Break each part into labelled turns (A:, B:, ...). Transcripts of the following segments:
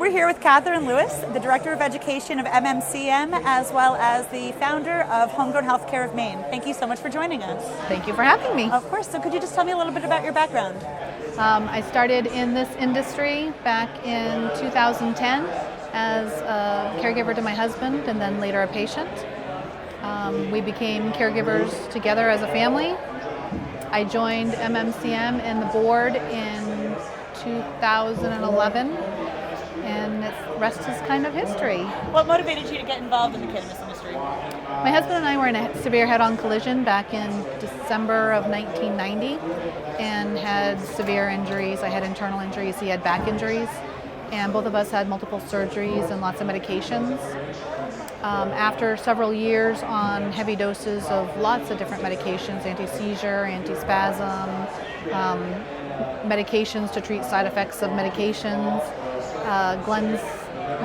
A: We're here with Catherine Lewis, the Director of Education of MMCM, as well as the founder of Homegrown Healthcare of Maine. Thank you so much for joining us.
B: Thank you for having me.
A: Of course. So could you just tell me a little bit about your background?
B: I started in this industry back in 2010 as a caregiver to my husband and then later a patient. We became caregivers together as a family. I joined MMCM and the board in 2011, and the rest is kind of history.
A: What motivated you to get involved in the cannabis industry?
B: My husband and I were in a severe head-on collision back in December of 1990 and had severe injuries. I had internal injuries, he had back injuries, and both of us had multiple surgeries and lots of medications. After several years on heavy doses of lots of different medications, anti-seizure, anti-spasm, medications to treat side effects of medications, Glenn's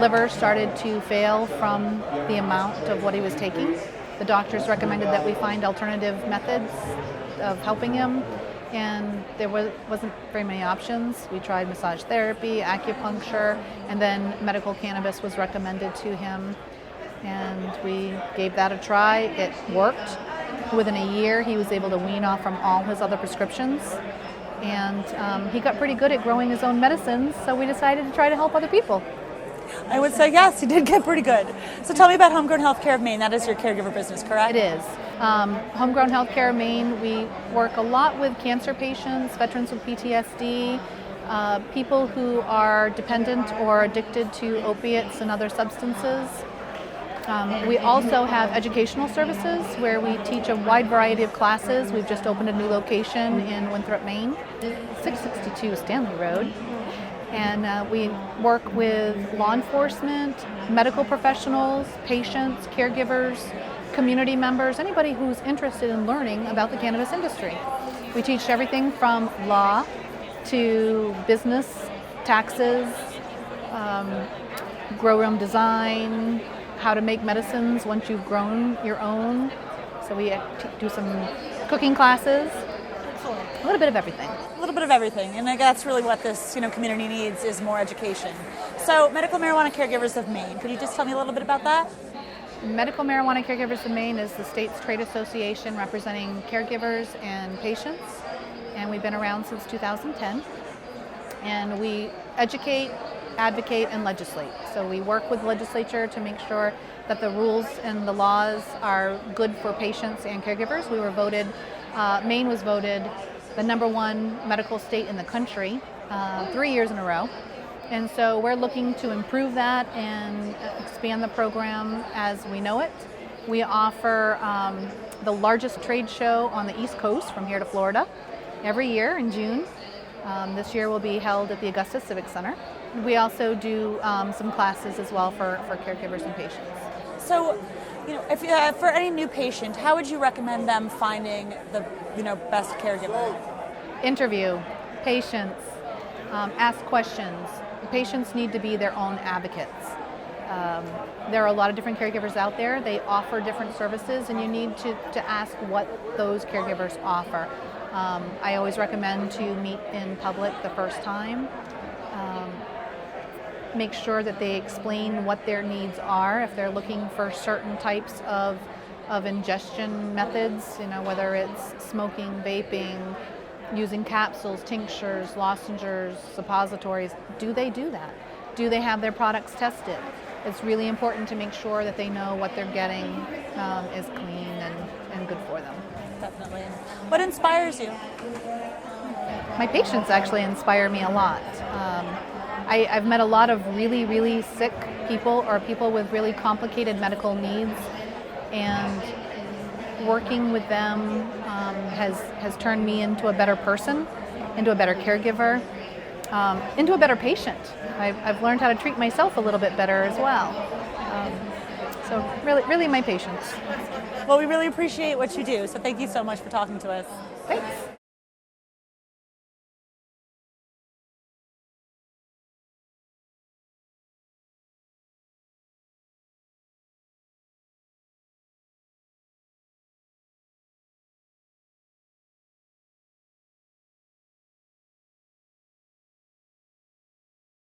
B: liver started to fail from the amount of what he was taking. The doctors recommended that we find alternative methods of helping him, and there wasn't very many options. We tried massage therapy, acupuncture, and then medical cannabis was recommended to him, and we gave that a try. It worked. Within a year, he was able to wean off from all his other prescriptions, and he got pretty good at growing his own medicines, so we decided to try to help other people.
A: I would say yes, he did get pretty good. So tell me about Homegrown Healthcare of Maine. That is your caregiver business, correct?
B: It is. Homegrown Healthcare of Maine, we work a lot with cancer patients, veterans with PTSD, people who are dependent or addicted to opiates and other substances. We also have educational services where we teach a wide variety of classes. We've just opened a new location in Winthrop, Maine, 662 Stanley Road. And we work with law enforcement, medical professionals, patients, caregivers, community members, anybody who's interested in learning about the cannabis industry. We teach everything from law to business, taxes, grow room design, how to make medicines once you've grown your own. So we do some cooking classes, a little bit of everything.
A: A little bit of everything, and that's really what this community needs, is more education. So Medical Marijuana Caregivers of Maine, could you just tell me a little bit about that?
B: Medical Marijuana Caregivers of Maine is the state's trade association representing caregivers and patients, and we've been around since 2010. And we educate, advocate, and legislate. So we work with the legislature to make sure that the rules and the laws are good for patients and caregivers. We were voted, Maine was voted the #1 medical state in the country 3 years in a row. And so we're looking to improve that and expand the program as we know it. We offer the largest trade show on the East Coast from here to Florida every year in June. This year will be held at the Augusta Civic Center. We also do some classes as well for caregivers and patients.
A: So, if for any new patient, how would you recommend them finding the best caregiver?
B: Interview patients, ask questions. Patients need to be their own advocates. There are a lot of different caregivers out there. They offer different services, and you need to ask what those caregivers offer. I always recommend to meet in public the first time. Make sure that they explain what their needs are. If they're looking for certain types of ingestion methods, whether it's smoking, vaping, using capsules, tinctures, lozenges, suppositories, do they do that? Do they have their products tested? It's really important to make sure that they know what they're getting is clean and good for them.
A: Definitely. What inspires you?
B: My patients actually inspire me a lot. I've met a lot of really, really sick people or people with really complicated medical needs, and working with them has turned me into a better person, into a better caregiver, into a better patient. I've learned how to treat myself a little bit better as well. So really my patients.
A: Well, we really appreciate what you do, so thank you so much for talking to us.
B: Thanks.